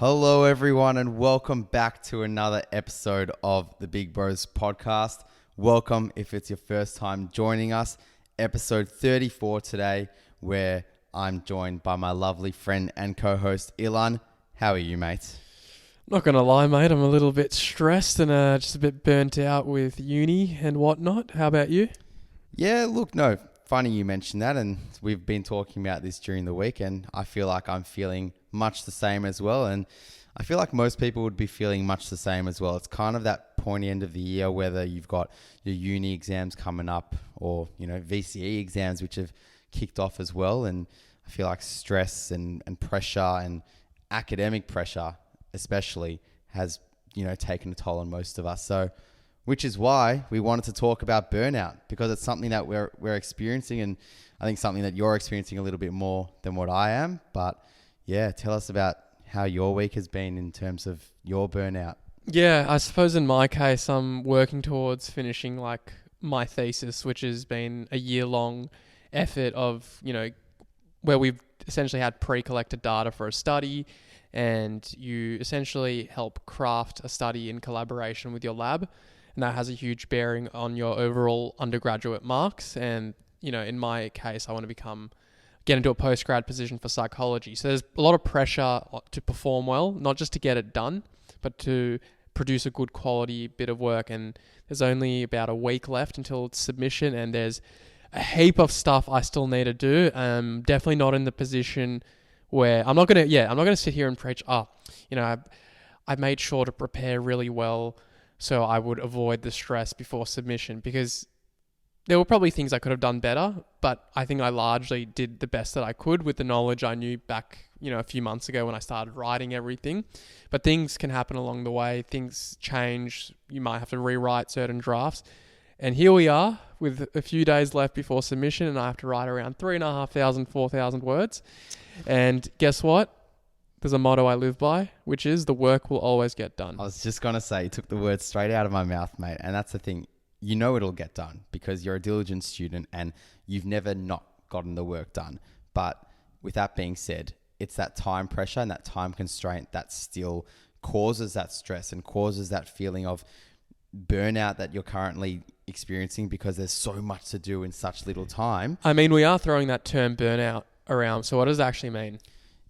Hello, everyone, and welcome back to another episode of the Big Bros podcast. Welcome if it's your first time joining us. Episode 34 today, where I'm joined by my lovely friend and co-host, Ilan. How are you, mate? Not going to lie, mate. I'm a little bit stressed and just a bit burnt out with uni and whatnot. How about you? Yeah, look, no, funny you mentioned that, and we've been talking about this during the week, and I feel like I'm feeling much the same as well, and I feel like most people would be feeling much the same as well. It's kind of that pointy end of the year, whether you've got your uni exams coming up or, VCE exams, which have kicked off as well, and I feel like stress and pressure and academic pressure especially has, taken a toll on most of us. So, which is why we wanted to talk about burnout, because it's something that we're experiencing, and I think something that you're experiencing a little bit more than what I am. But yeah, tell us about how your week has been in terms of your burnout. Yeah, I suppose in my case, I'm working towards finishing my thesis, which has been a year-long effort of, where we've essentially had pre-collected data for a study, and you essentially help craft a study in collaboration with your lab. And that has a huge bearing on your overall undergraduate marks. And, in my case, I want to get into a postgrad position for psychology. So there's a lot of pressure to perform well, not just to get it done, but to produce a good quality bit of work. And there's only about a week left until it's submission, and there's a heap of stuff I still need to do. Definitely not in the position where I'm not going to sit here and preach, I made sure to prepare really well so I would avoid the stress before submission, because there were probably things I could have done better, but I think I largely did the best that I could with the knowledge I knew back, a few months ago when I started writing everything. But things can happen along the way. Things change. You might have to rewrite certain drafts. And here we are with a few days left before submission, and I have to write around 3,500, 4,000 words. And guess what? There's a motto I live by, which is the work will always get done. I was just going to say, you took the words straight out of my mouth, mate. And that's the thing. It'll get done because you're a diligent student and you've never not gotten the work done. But with that being said, it's that time pressure and that time constraint that still causes that stress and causes that feeling of burnout that you're currently experiencing, because there's so much to do in such little time. I mean, we are throwing that term burnout around. So what does it actually mean?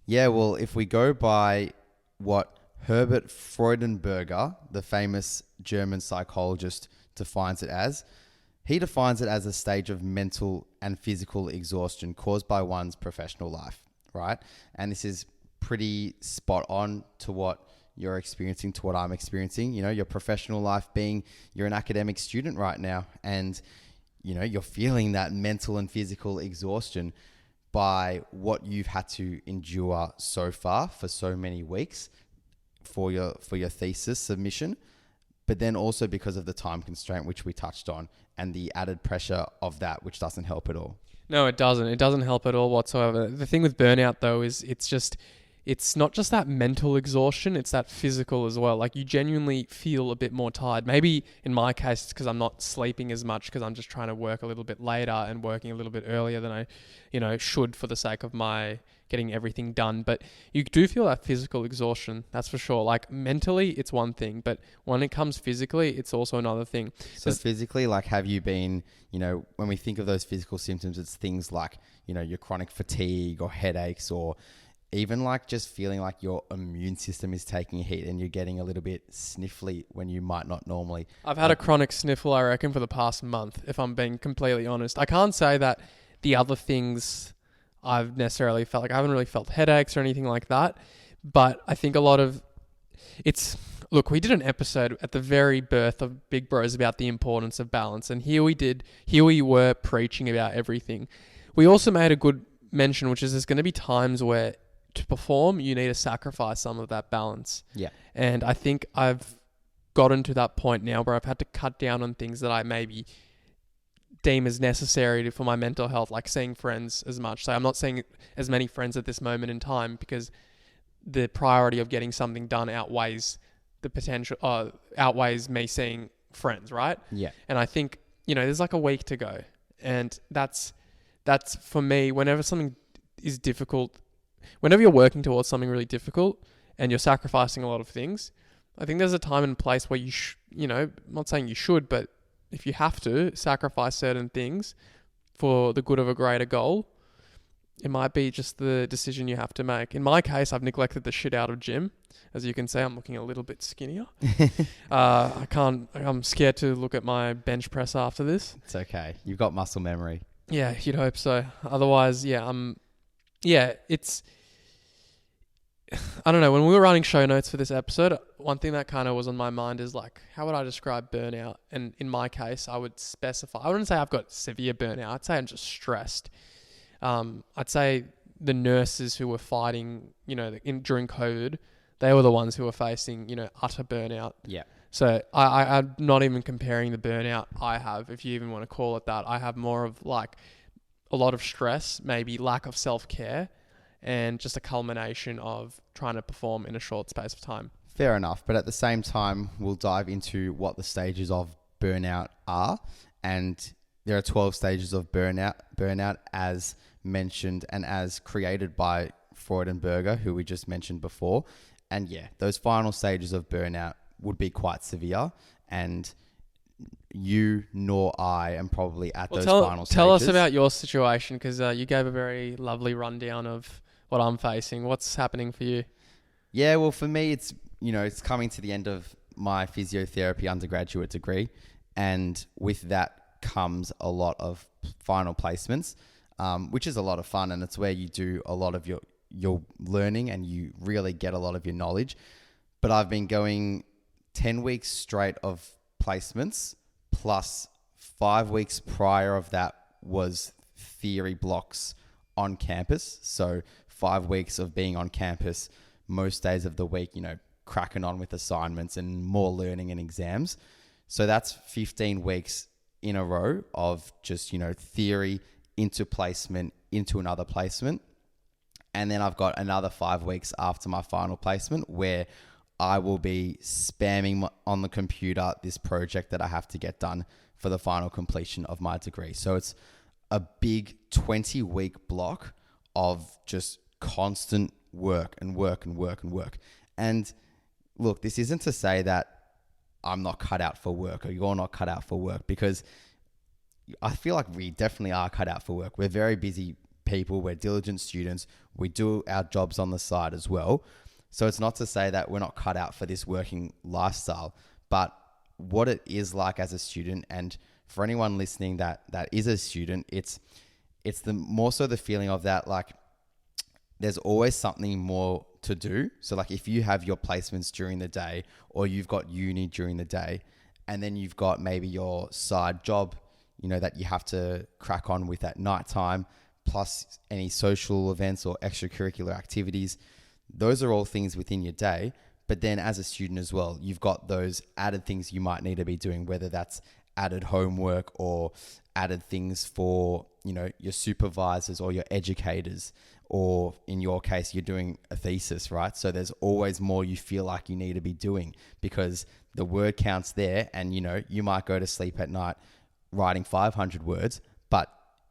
Yeah, well, if we go by what Herbert Freudenberger, the famous German psychologist, defines it as, he defines it as a stage of mental and physical exhaustion caused by one's professional life, right? And this is pretty spot on to what you're experiencing, to what I'm experiencing. Your professional life being you're an academic student right now, and, you're feeling that mental and physical exhaustion by what you've had to endure so far for so many weeks for your thesis submission, but then also because of the time constraint, which we touched on, and the added pressure of that, which doesn't help at all. No, it doesn't. It doesn't help at all whatsoever. The thing with burnout, though, is it's not just that mental exhaustion, it's that physical as well. Like, you genuinely feel a bit more tired. Maybe in my case, it's because I'm not sleeping as much, because I'm just trying to work a little bit later and working a little bit earlier than I, should, for the sake of my getting everything done. But you do feel that physical exhaustion, that's for sure. Like, mentally, it's one thing, but when it comes physically, it's also another thing. So physically, have you been, when we think of those physical symptoms, it's things like, your chronic fatigue or headaches, or even just feeling like your immune system is taking a hit and you're getting a little bit sniffly when you might not normally. I've had a chronic sniffle, I reckon, for the past month, if I'm being completely honest. I can't say that the other things I've necessarily felt, I haven't really felt headaches or anything like that. But I think a lot of look, we did an episode at the very birth of Big Bros about the importance of balance. And here we were preaching about everything. We also made a good mention, which is there's going to be times where to perform, you need to sacrifice some of that balance. Yeah. And I think I've gotten to that point now where I've had to cut down on things that I maybe deem as necessary for my mental health, like seeing friends as much. So I'm not seeing as many friends at this moment in time because the priority of getting something done outweighs the potential, outweighs me seeing friends, right? Yeah. And I think, there's a week to go. And that's for me, whenever something is difficult, whenever you're working towards something really difficult, and you're sacrificing a lot of things, I think there's a time and place where I'm not saying you should, but if you have to sacrifice certain things for the good of a greater goal, it might be just the decision you have to make. In my case, I've neglected the shit out of gym. As you can see, I'm looking a little bit skinnier. I'm scared to look at my bench press after this. It's okay. You've got muscle memory. Yeah, you'd hope so. Otherwise, it's... I don't know. When we were writing show notes for this episode, one thing that kind of was on my mind is like, how would I describe burnout? And in my case, I would specify, I wouldn't say I've got severe burnout. I'd say I'm just stressed. I'd say the nurses who were fighting, during COVID, they were the ones who were facing, utter burnout. Yeah. So I'm not even comparing the burnout I have, if you even want to call it that. I have more of like a lot of stress, maybe lack of self-care, and just a culmination of trying to perform in a short space of time. Fair enough. But at the same time, we'll dive into what the stages of burnout are. And there are 12 stages of burnout as mentioned and as created by Freudenberger, who we just mentioned before. And yeah, those final stages of burnout would be quite severe. And you nor I am probably at those final stages. Tell us about your situation, because you gave a very lovely rundown of what I'm facing. What's happening for you? Yeah, well, for me, it's coming to the end of my physiotherapy undergraduate degree. And with that comes a lot of final placements, which is a lot of fun. And it's where you do a lot of your learning and you really get a lot of your knowledge. But I've been going 10 weeks straight of placements, plus 5 weeks prior of that was theory blocks on campus. So 5 weeks of being on campus most days of the week, cracking on with assignments and more learning and exams. So that's 15 weeks in a row of just, theory into placement, into another placement. And then I've got another 5 weeks after my final placement where I will be spamming on the computer this project that I have to get done for the final completion of my degree. So it's a big 20-week block of just constant work and work and work and work. And look, this isn't to say that I'm not cut out for work or you're not cut out for work, because I feel like we definitely are cut out for work. We're very busy people. We're diligent students. We do our jobs on the side as well. So it's not to say that we're not cut out for this working lifestyle, but what it is like as a student, and for anyone listening that is a student, it's the more so the feeling of that, like, there's always something more to do. So like if you have your placements during the day or you've got uni during the day, and then you've got maybe your side job, that you have to crack on with at nighttime, plus any social events or extracurricular activities, those are all things within your day. But then as a student as well, you've got those added things you might need to be doing, whether that's added homework or added things for, your supervisors or your educators, or in your case, you're doing a thesis, right? So there's always more you feel like you need to be doing because the word count's there, and, you might go to sleep at night writing 500 words, but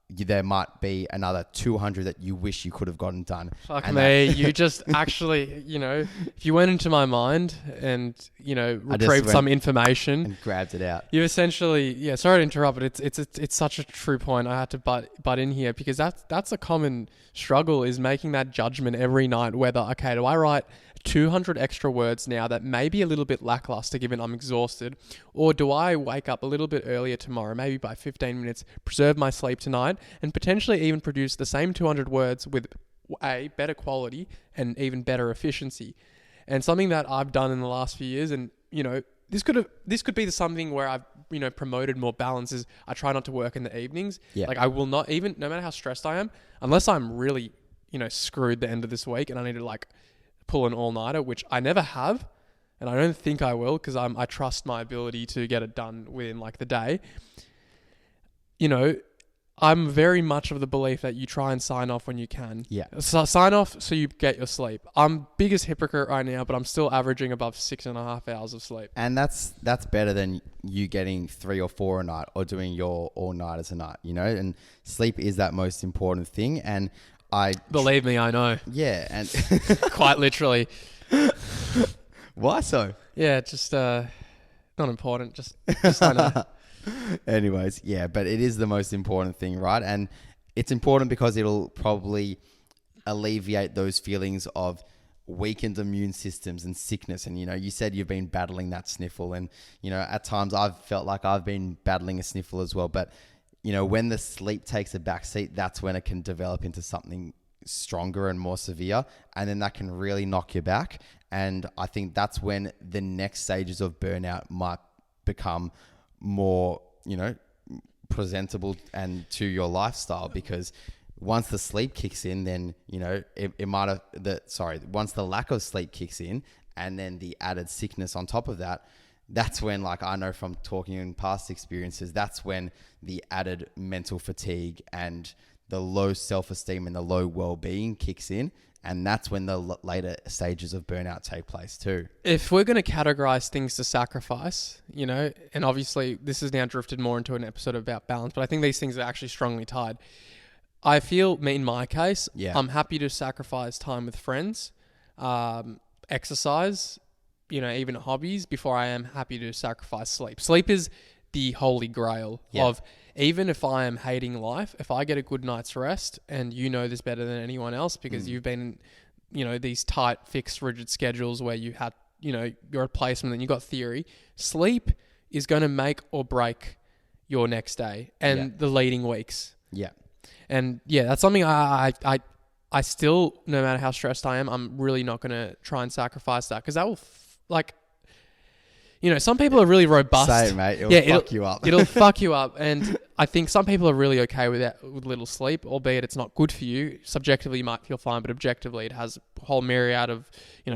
there might be another 200 that you wish you could have gotten done. Fuck me, you just actually, if you went into my mind and, retrieved some information and grabbed it out. You essentially, sorry to interrupt, but it's such a true point. I had to butt in here because that's a common struggle, is making that judgment every night whether, okay, do I write 200 extra words now that may be a little bit lackluster given I'm exhausted, or do I wake up a little bit earlier tomorrow, maybe by 15 minutes, preserve my sleep tonight, and potentially even produce the same 200 words with a better quality and even better efficiency. And something that I've done in the last few years, and this could be something where I've promoted more balance, is I try not to work in the evenings. Yeah. Like I will not, even no matter how stressed I am, unless I'm really screwed the end of this week and I need to pull an all-nighter, which I never have, and I don't think I will, because I trust my ability to get it done within the day. I'm very much of the belief that you try and sign off when you can. Yeah. So sign off so you get your sleep. I'm biggest hypocrite right now, but I'm still averaging above 6.5 hours of sleep. And that's better than you getting 3 or 4 a night or doing your all-nighters a night, and sleep is that most important thing. And believe me, I know. Yeah. And quite literally. Why so? Yeah, just not important. Just I know. Anyways, yeah, but it is the most important thing, right? And it's important because it'll probably alleviate those feelings of weakened immune systems and sickness. And, you said you've been battling that sniffle. And, at times I've felt like I've been battling a sniffle as well. But, when the sleep takes a backseat, that's when it can develop into something stronger and more severe. And then that can really knock you back. And I think that's when the next stages of burnout might become more, presentable and to your lifestyle, because once the sleep kicks in, then, once the lack of sleep kicks in and then the added sickness on top of that, that's when, like, I know from talking in past experiences, that's when the added mental fatigue and the low self-esteem and the low well-being kicks in. And that's when the later stages of burnout take place too. If we're going to categorize things to sacrifice, and obviously this has now drifted more into an episode about balance, but I think these things are actually strongly tied. I feel, in my case, I'm happy to sacrifice time with friends, exercise, even hobbies, before I am happy to sacrifice sleep. Sleep is the holy grail of, even if I am hating life, if I get a good night's rest, and this better than anyone else because you've been, these tight, fixed, rigid schedules where you had, your placement and you got theory, sleep is going to make or break your next day and the leading weeks. Yeah. And that's something I still, no matter how stressed I am, I'm really not going to try and sacrifice that, because that will some people are really robust. Say it, mate. It'll fuck you up. It'll fuck you up. And I think some people are really okay with that, with little sleep, albeit it's not good for you. Subjectively, you might feel fine, but objectively, it has a whole myriad of,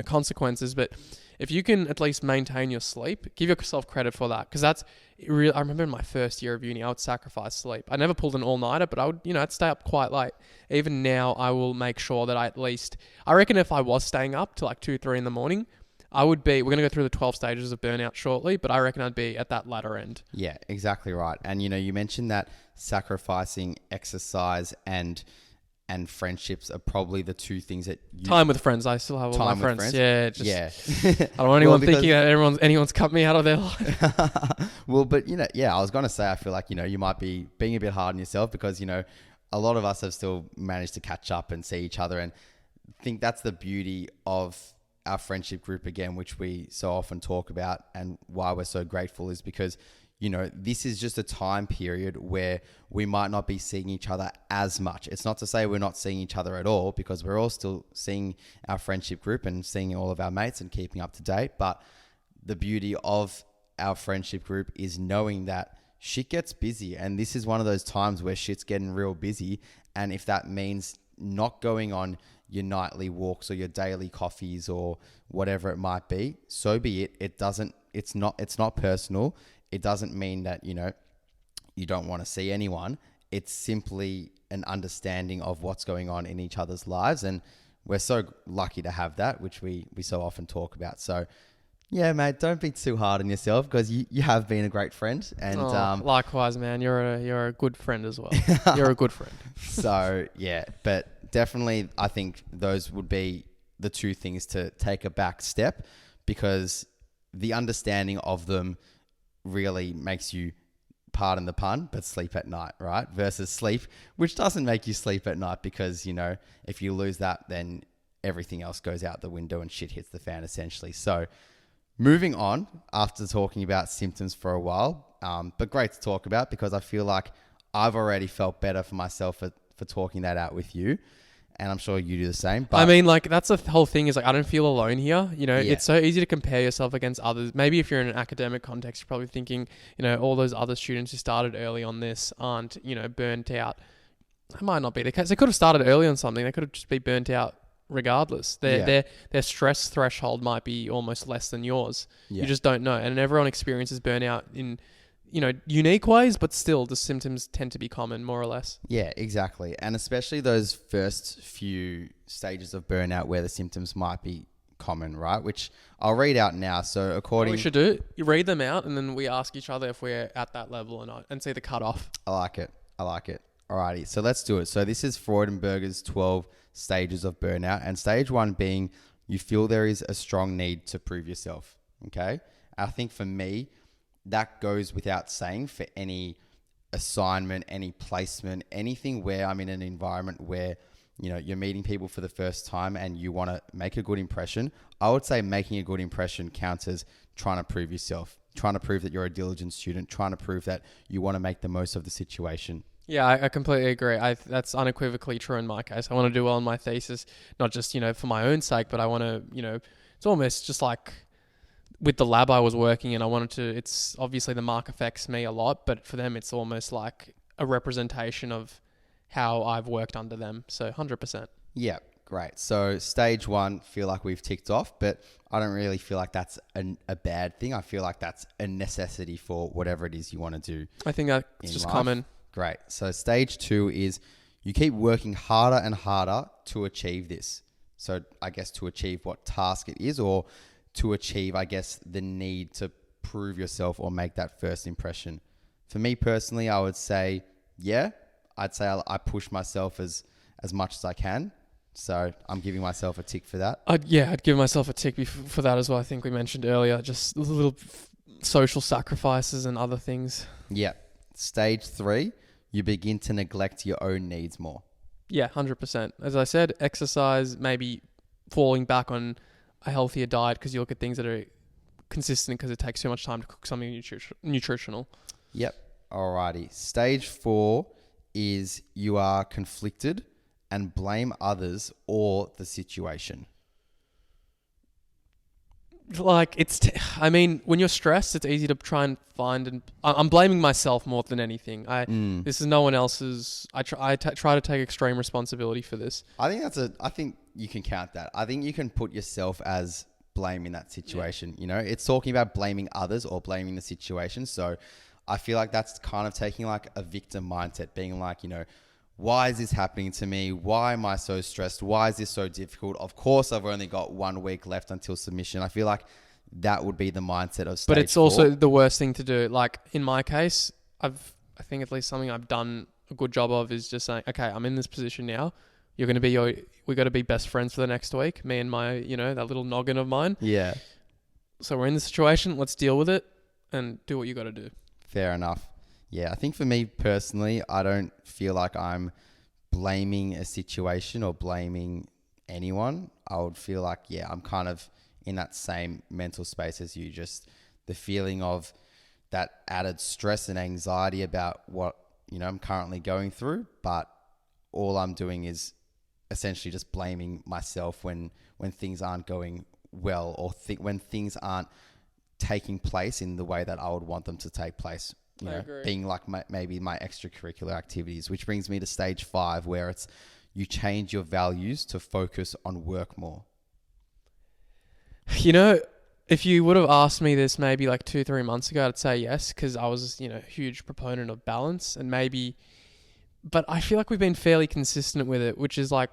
consequences. But if you can at least maintain your sleep, give yourself credit for that. Because that's real. I remember in my first year of uni, I would sacrifice sleep. I never pulled an all-nighter, but I would, I'd stay up quite late. Even now, I will make sure that I reckon if I was staying up to like 2, 3 in the morning, we're going to go through the 12 stages of burnout shortly, but I reckon I'd be at that latter end. Yeah, exactly right. And, you mentioned that sacrificing exercise and friendships are probably the two things that time with friends. I still have all my friends. Yeah. I don't want anyone thinking that anyone's cut me out of their life. Well, but, I was going to say, I feel like, you might be being a bit hard on yourself because, a lot of us have still managed to catch up and see each other. And I think that's the beauty of our friendship group again, which we so often talk about, and why we're so grateful is because, this is just a time period where we might not be seeing each other as much. It's not to say we're not seeing each other at all, because we're all still seeing our friendship group and seeing all of our mates and keeping up to date. But the beauty of our friendship group is knowing that shit gets busy, and this is one of those times where shit's getting real busy. And if that means not going on your nightly walks or your daily coffees or whatever it might be, so be it. It's not personal. It doesn't mean that, you don't want to see anyone. It's simply an understanding of what's going on in each other's lives. And we're so lucky to have that, which we so often talk about. So yeah, mate, don't be too hard on yourself, because you have been a great friend. And likewise, man, you're a good friend as well. You're a good friend. So yeah, but definitely I think those would be the two things to take a back step, because the understanding of them really makes you, pardon the pun, but sleep at night, right? Versus sleep, which doesn't make you sleep at night, because, if you lose that, then everything else goes out the window and shit hits the fan essentially. So moving on, after talking about symptoms for a while, but great to talk about, because I feel like I've already felt better for myself for talking that out with you. And I'm sure you do the same. But I mean, that's the whole thing, is I don't feel alone here. It's so easy to compare yourself against others. Maybe if you're in an academic context, you're probably thinking, all those other students who started early on this aren't, burnt out. That might not be the case. They could have started early on something. They could have just been burnt out regardless. Their stress threshold might be almost less than yours. Yeah. You just don't know. And everyone experiences burnout in unique ways, but still the symptoms tend to be common, more or less. Yeah, exactly. And especially those first few stages of burnout where the symptoms might be common, right? Which I'll read out now. So according... What we should do, you read them out, and then we ask each other if we're at that level or not, and see the cutoff. I like it. Alrighty, so let's do it. So this is Freudenberger's 12 stages of burnout, and stage 1 being you feel there is a strong need to prove yourself. Okay. I think for me, that goes without saying for any assignment, any placement, anything where I'm in an environment where, you're meeting people for the first time and you want to make a good impression. I would say making a good impression counts as trying to prove yourself, trying to prove that you're a diligent student, trying to prove that you want to make the most of the situation. Yeah, I completely agree. That's unequivocally true in my case. I want to do well in my thesis, not just, for my own sake, but I want to, it's almost just like with the lab I was working in, it's obviously the mark affects me a lot, but for them, it's almost like a representation of how I've worked under them. So 100%. Yeah, great. So stage 1, feel like we've ticked off, but I don't really feel like that's a bad thing. I feel like that's a necessity for whatever it is you want to do. I think that's just common. Great. So stage 2 is you keep working harder and harder to achieve this. So I guess to achieve what task it is, or to achieve, I guess, the need to prove yourself or make that first impression. For me personally, I would say, I'd say I push myself as much as I can. So I'm giving myself a tick for that. I'd give myself a tick for that as well. I think we mentioned earlier, just little social sacrifices and other things. Yeah. Stage 3, you begin to neglect your own needs more. Yeah, 100%. As I said, exercise, maybe falling back on a healthier diet because you look at things that are consistent because it takes so much time to cook something nutritional. Yep. Alrighty. Stage 4 is you are conflicted and blame others or the situation. Like when you're stressed, it's easy to try and find, I'm blaming myself more than anything. This is no one else's. I try to take extreme responsibility for this. I think you can count that. I think you can put yourself as blame in that situation. Yeah. It's talking about blaming others or blaming the situation. So I feel like that's kind of taking like a victim mindset, being like, why is this happening to me? Why am I so stressed? Why is this so difficult? Of course, I've only got 1 week left until submission. I feel like that would be the mindset of stage 4. But it's also the worst thing to do. Like in my case, I think at least something I've done a good job of is just saying, okay, I'm in this position now. We got to be best friends for the next week. Me and my, that little noggin of mine. Yeah. So we're in this situation. Let's deal with it and do what you got to do. Fair enough. Yeah, I think for me personally, I don't feel like I'm blaming a situation or blaming anyone. I would feel like, I'm kind of in that same mental space as you, just the feeling of that added stress and anxiety about what, I'm currently going through. But all I'm doing is essentially just blaming myself when things aren't going well, or when things aren't taking place in the way that I would want them to take place. Being like maybe my extracurricular activities, which brings me to stage 5, where it's you change your values to focus on work more. If you would have asked me this maybe like 2-3 months ago, I'd say yes, because I was, a huge proponent of balance but I feel like we've been fairly consistent with it, which is like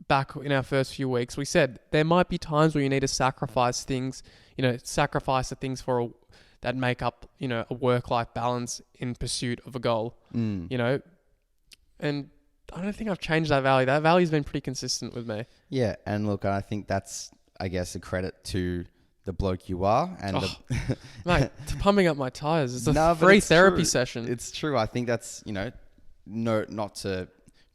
back in our first few weeks, we said there might be times where you need to sacrifice things, sacrifice the things that make up, a work-life balance in pursuit of a goal, and I don't think I've changed that value. That value's been pretty consistent with me. Yeah. And look, I think that's, I guess, a credit to the bloke you are. And mate, pumping up my tires. It's a free therapy session. It's true. I think that's, not to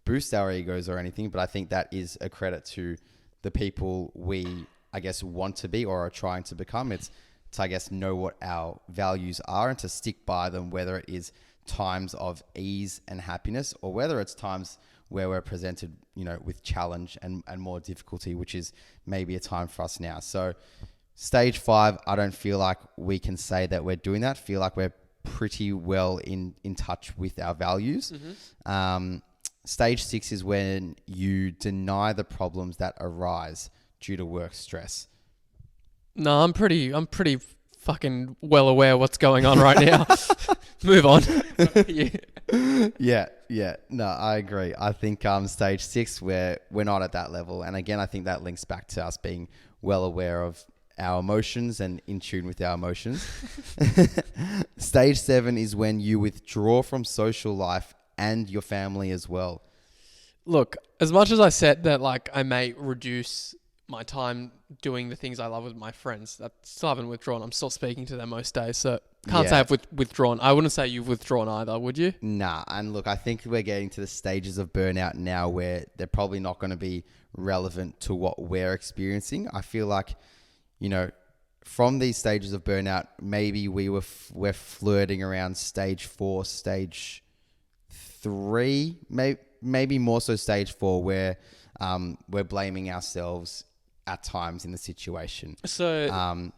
boost our egos or anything, but I think that is a credit to the people we, I guess, want to be or are trying to become. It's to, I guess, know what our values are and to stick by them, whether it is times of ease and happiness or whether it's times where we're presented, with challenge and more difficulty, which is maybe a time for us now. So stage 5, I don't feel like we can say that we're doing that. Feel like we're pretty well in touch with our values. Mm-hmm. Stage 6 is when you deny the problems that arise due to work stress. No, I'm pretty fucking well aware what's going on right now. Move on. Yeah. No, I agree. I think stage 6, we're not at that level. And again, I think that links back to us being well aware of our emotions and in tune with our emotions. Stage 7 is when you withdraw from social life and your family as well. Look, as much as I said that, like, I may reduce my time doing the things I love with my friends. I still haven't withdrawn. I'm still speaking to them most days, so can't say I've withdrawn. I wouldn't say you've withdrawn either, would you? Nah, and look, I think we're getting to the stages of burnout now where they're probably not going to be relevant to what we're experiencing. I feel like, from these stages of burnout, maybe we're flirting around stage 4, stage 3, maybe more so stage 4, where we're blaming ourselves at times in the situation. So,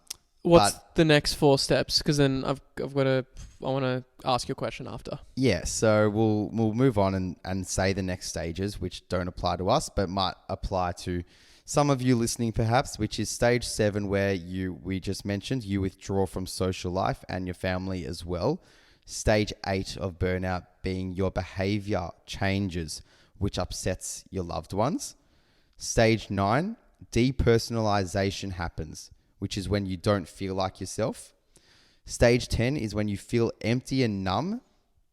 what's the next 4 steps? Because then I want to ask you a question after. Yeah, so we'll move on and say the next stages, which don't apply to us, but might apply to some of you listening perhaps, which is stage 7, where we just mentioned you withdraw from social life and your family as well. Stage 8 of burnout being your behavior changes, which upsets your loved ones. Stage 9, depersonalization happens, which is when you don't feel like yourself. Stage 10 is when you feel empty and numb,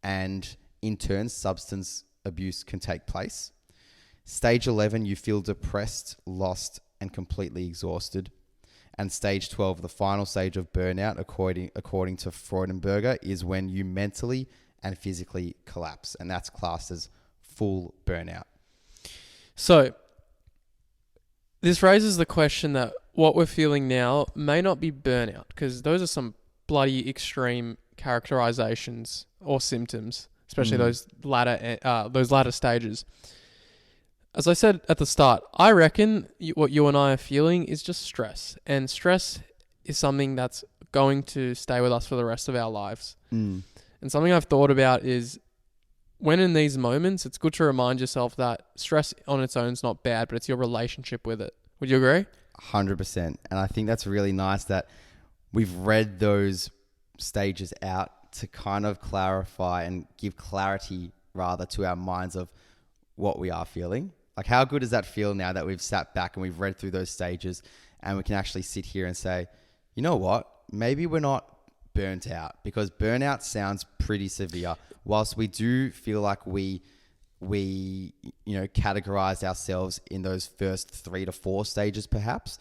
and in turn, substance abuse can take place. Stage 11, you feel depressed, lost, and completely exhausted. And stage 12, the final stage of burnout, according to Freudenberger, is when you mentally and physically collapse, and that's classed as full burnout. So, this raises the question that what we're feeling now may not be burnout, because those are some bloody extreme characterizations or symptoms, especially those latter stages. As I said at the start, I reckon what you and I are feeling is just stress, and stress is something that's going to stay with us for the rest of our lives. And something I've thought about is, when in these moments, it's good to remind yourself that stress on its own is not bad, but it's your relationship with it. Would you agree? 100%. And I think that's really nice that we've read those stages out to kind of clarify and give clarity rather to our minds of what we are feeling. Like, how good does that feel now that we've sat back and we've read through those stages and we can actually sit here and say, you know what, maybe we're not burnt out, because burnout sounds pretty severe. Whilst we do feel like we categorize ourselves in those first 3 to 4 stages, perhaps,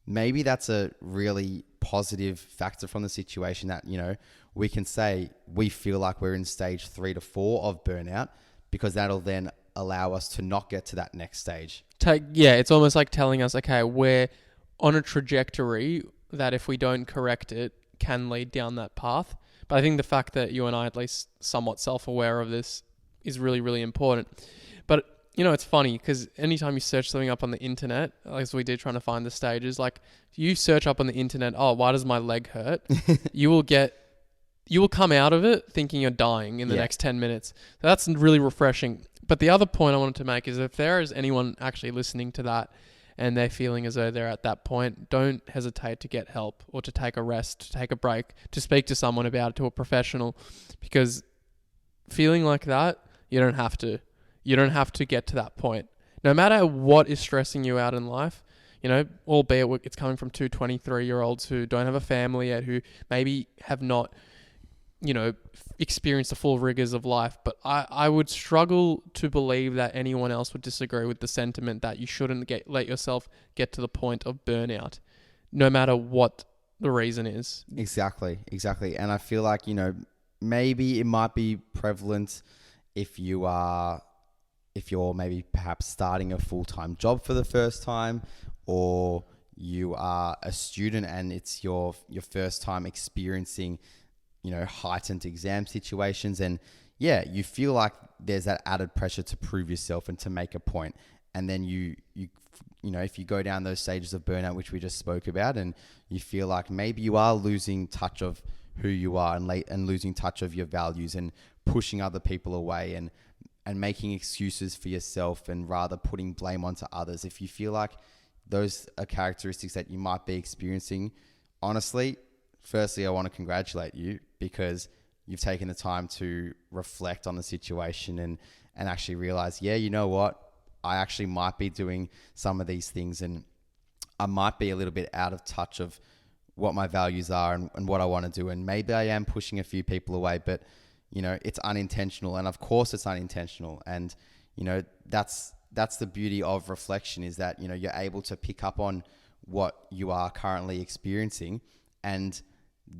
maybe that's a really positive factor from the situation that, we can say we feel like we're in stage 3 to 4 of burnout, because that'll then allow us to not get to that next stage. It's almost like telling us, okay, we're on a trajectory that if we don't correct it, can lead down that path. But I think the fact that you and I, at least somewhat self-aware of this, is really, really important. But, it's funny, because anytime you search something up on the internet, as we did trying to find the stages, like, if you search up on the internet, oh, why does my leg hurt? you will come out of it thinking you're dying in the next 10 minutes. So that's really refreshing. But the other point I wanted to make is, if there is anyone actually listening to that and they're feeling as though they're at that point, don't hesitate to get help, or to take a rest, to take a break, to speak to someone about it, to a professional, because feeling like that, you don't have to. You don't have to get to that point. No matter what is stressing you out in life, albeit it's coming from 2 23-year-olds who don't have a family yet, who maybe have not, experienced the full rigors of life. But I would struggle to believe that anyone else would disagree with the sentiment that you shouldn't let yourself get to the point of burnout, no matter what the reason is. Exactly. And I feel like, maybe it might be prevalent if you're maybe perhaps starting a full-time job for the first time, or you are a student and it's your first time experiencing heightened exam situations, and you feel like there's that added pressure to prove yourself and to make a point. And then you if you go down those stages of burnout, which we just spoke about, and you feel like maybe you are losing touch of who you are and losing touch of your values, and pushing other people away, and making excuses for yourself, and rather putting blame onto others. If you feel like those are characteristics that you might be experiencing, honestly, firstly, I want to congratulate you, because you've taken the time to reflect on the situation and actually realize, you know what? I actually might be doing some of these things, and I might be a little bit out of touch of what my values are and what I want to do. And maybe I am pushing a few people away, but, it's unintentional. And of course it's unintentional. And, that's that's the beauty of reflection, is that, you're able to pick up on what you are currently experiencing, and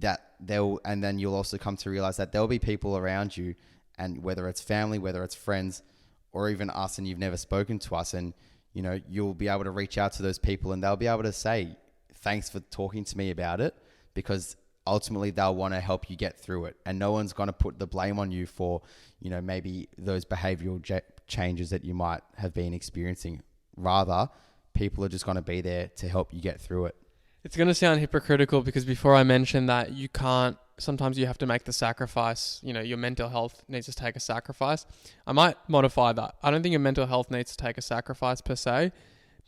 and then you'll also come to realize that there'll be people around you, and whether it's family, whether it's friends, or even us, and you've never spoken to us, and you'll be able to reach out to those people, and they'll be able to say, thanks for talking to me about it, because ultimately they'll want to help you get through it, and no one's going to put the blame on you for, maybe those behavioral changes that you might have been experiencing. Rather, people are just going to be there to help you get through it. It's going to sound hypocritical because before I mentioned that sometimes you have to make the sacrifice, your mental health needs to take a sacrifice. I might modify that. I don't think your mental health needs to take a sacrifice per se,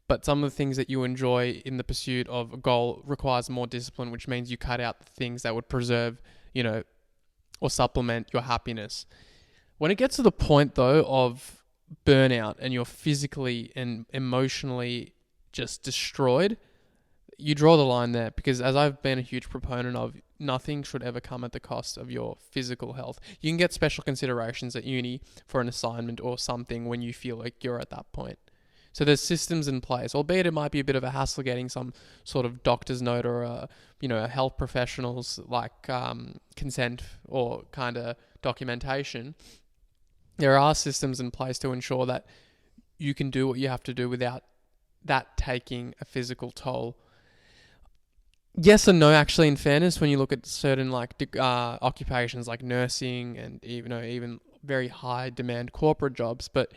but some of the things that you enjoy in the pursuit of a goal requires more discipline, which means you cut out the things that would preserve, or supplement your happiness. When it gets to the point though of burnout and you're physically and emotionally just destroyed, you draw the line there, because as I've been a huge proponent of, nothing should ever come at the cost of your physical health. You can get special considerations at uni for an assignment or something when you feel like you're at that point. So there's systems in place, albeit it might be a bit of a hassle getting some sort of doctor's note or a health professional's consent or kind of documentation. There are systems in place to ensure that you can do what you have to do without that taking a physical toll. Yes and no, actually, in fairness, when you look at certain occupations like nursing and even very high demand corporate jobs. But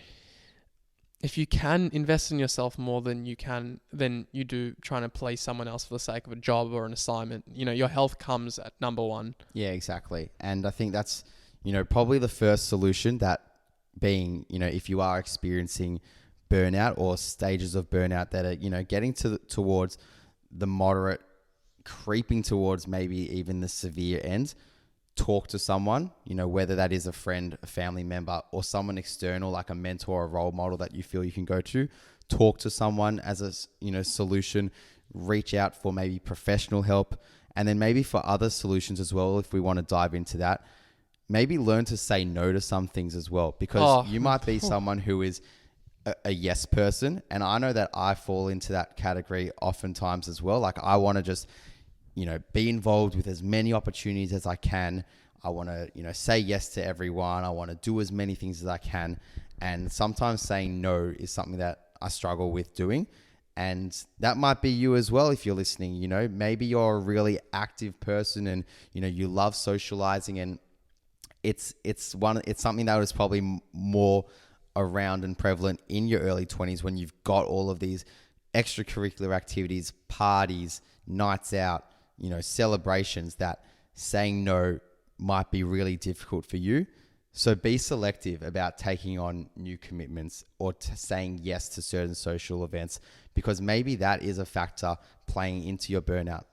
if you can invest in yourself more than you do trying to please someone else for the sake of a job or an assignment, your health comes at number one. Yeah, exactly. And I think that's, probably the first solution, that being, if you are experiencing burnout or stages of burnout that are, getting towards the moderate, creeping towards maybe even the severe end, talk to someone, whether that is a friend, a family member, or someone external like a mentor or a role model that you feel you can go to. Talk to someone as a solution. Reach out for maybe professional help, and then maybe for other solutions as well, if we want to dive into that. Maybe learn to say no to some things as well, because you might be someone who is a yes person, and I know that I fall into that category oftentimes as well. Like, I want to just be involved with as many opportunities as I can. I want to, say yes to everyone. I want to do as many things as I can. And sometimes saying no is something that I struggle with doing. And that might be you as well if you're listening. Maybe you're a really active person and, you love socializing, and it's something that was probably more around and prevalent in your early 20s, when you've got all of these extracurricular activities, parties, nights out, celebrations, that saying no might be really difficult for you. So be selective about taking on new commitments or saying yes to certain social events, because maybe that is a factor playing into your burnout.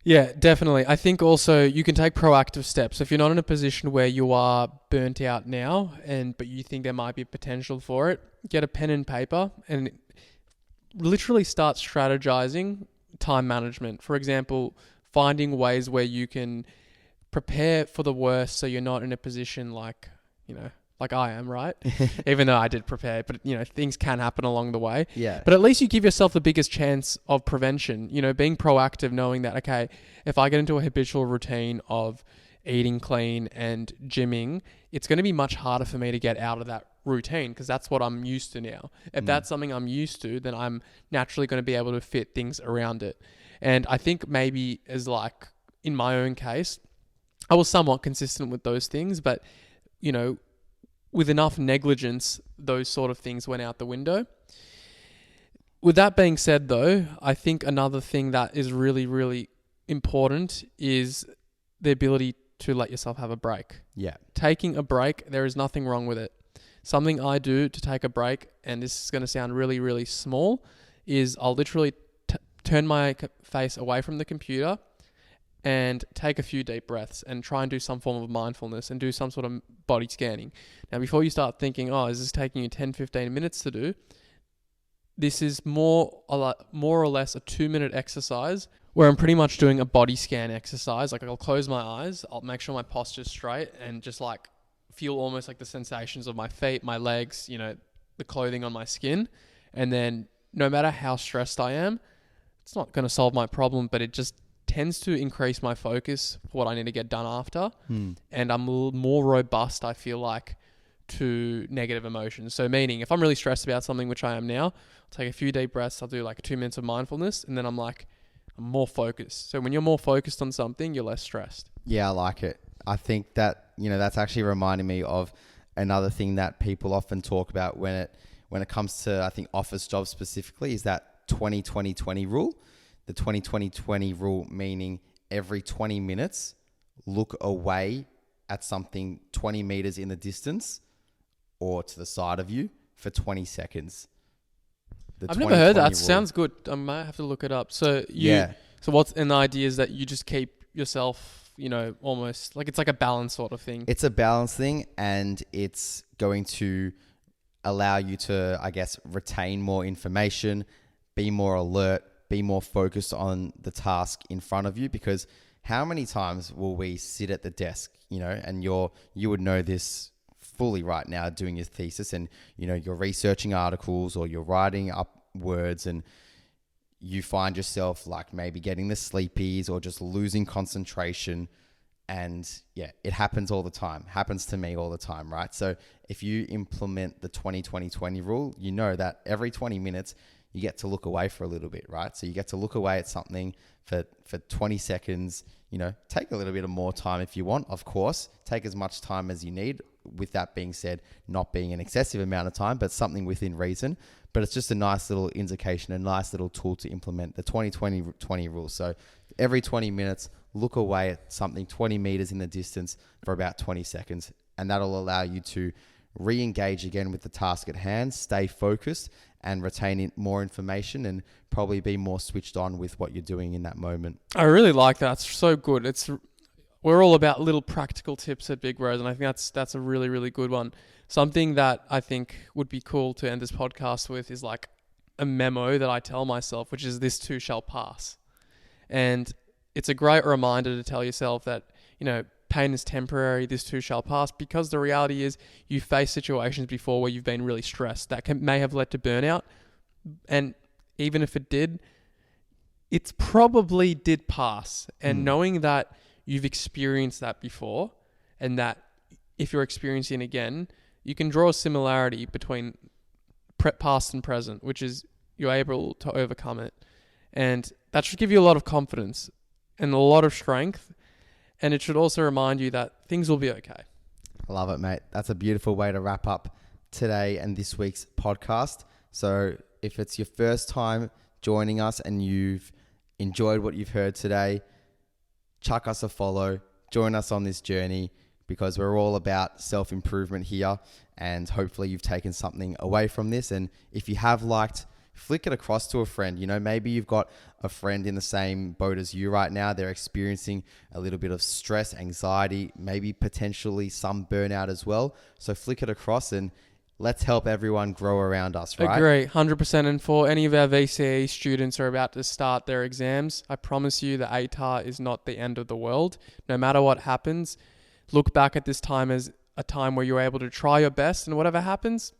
Yeah, definitely. I think also you can take proactive steps. If you're not in a position where you are burnt out now, but you think there might be potential for it, get a pen and paper and literally start strategizing time management. For example, finding ways where you can prepare for the worst, so you're not in a position like I am, right? Even though I did prepare, but things can happen along the way. Yeah. But at least you give yourself the biggest chance of prevention, being proactive, knowing that, okay, if I get into a habitual routine of eating clean and gymming, it's going to be much harder for me to get out of that routine, because that's what I'm used to now. If that's something I'm used to, then I'm naturally going to be able to fit things around it. And I think maybe in my own case, I was somewhat consistent with those things, but with enough negligence, those sort of things went out the window. With that being said though, I think another thing that is really, really important is the ability to let yourself have a break. Yeah. Taking a break, there is nothing wrong with it. Something I do to take a break, and this is going to sound really, really small, is I'll literally turn my face away from the computer and take a few deep breaths and try and do some form of mindfulness and do some sort of body scanning. Now, before you start thinking, is this taking you 10, 15 minutes to do? This is more or less a 2-minute exercise where I'm pretty much doing a body scan exercise. Like, I'll close my eyes, I'll make sure my posture's straight, and just feel almost like the sensations of my feet, my legs, the clothing on my skin. And then no matter how stressed I am, it's not going to solve my problem, but it just tends to increase my focus for what I need to get done after. And I'm a little more robust, I feel like, to negative emotions. So meaning if I'm really stressed about something, which I am now, I'll take a few deep breaths. I'll do like 2 minutes of mindfulness, and then I'm more focused. So when you're more focused on something, you're less stressed. Yeah, I like it. I think that, that's actually reminding me of another thing that people often talk about when it comes to, I think, office jobs specifically, is that 20-20-20 rule. The 20-20-20 rule meaning every 20 minutes, look away at something 20 meters in the distance or to the side of you for 20 seconds. I've never heard that. rule. Sounds good. I might have to look it up. So the idea is that you just keep yourself, almost like it's like a balance sort of thing. It's a balance thing, and it's going to allow you to, I guess, retain more information, be more alert, be more focused on the task in front of you. Because how many times will we sit at the desk, and you would know this fully right now doing your thesis, and you're researching articles or you're writing up words, and you find yourself like maybe getting the sleepies or just losing concentration. And yeah, it happens all the time. Happens to me all the time, right? So if you implement the 20-20-20 rule, you know that every 20 minutes you get to look away for a little bit, right? So you get to look away at something for 20 seconds, take a little bit of more time if you want, of course. Take as much time as you need. With that being said, not being an excessive amount of time, but something within reason. But it's just a nice little indication, a nice little tool to implement the 20-20-20 rule. So every 20 minutes, look away at something 20 meters in the distance for about 20 seconds. And that'll allow you to re-engage again with the task at hand, stay focused and retain more information, and probably be more switched on with what you're doing in that moment. I really like that. It's so good. We're all about little practical tips at Big Rose, and I think that's a really, really good one. Something that I think would be cool to end this podcast with is like a memo that I tell myself, which is this too shall pass. And it's a great reminder to tell yourself that, pain is temporary, this too shall pass, because the reality is you face situations before where you've been really stressed that may have led to burnout. And even if it did, it probably did pass. And knowing that you've experienced that before, and that if you're experiencing it again, you can draw a similarity between past and present, which is you're able to overcome it. And that should give you a lot of confidence and a lot of strength. And it should also remind you that things will be okay. I love it, mate. That's a beautiful way to wrap up today and this week's podcast. So if it's your first time joining us and you've enjoyed what you've heard today, chuck us a follow, join us on this journey, because we're all about self-improvement here, and hopefully you've taken something away from this. And if you have liked, flick it across to a friend. Maybe you've got a friend in the same boat as you right now. They're experiencing a little bit of stress, anxiety, maybe potentially some burnout as well. So flick it across and let's help everyone grow around us, right? Agree, 100%. And for any of our VCE students who are about to start their exams, I promise you that ATAR is not the end of the world. No matter what happens, look back at this time as a time where you're able to try your best, and whatever happens,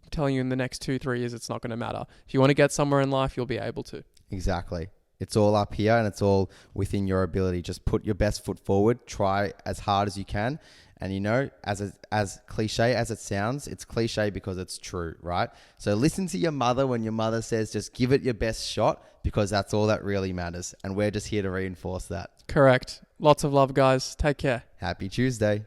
I'm telling you, in the next 2-3 years, it's not going to matter. If you want to get somewhere in life, you'll be able to. Exactly. It's all up here, and it's all within your ability. Just put your best foot forward, try as hard as you can. And as cliche as it sounds, it's cliche because it's true, right? So listen to your mother when your mother says, just give it your best shot, because that's all that really matters. And we're just here to reinforce that. Correct. Lots of love, guys. Take care. Happy Tuesday.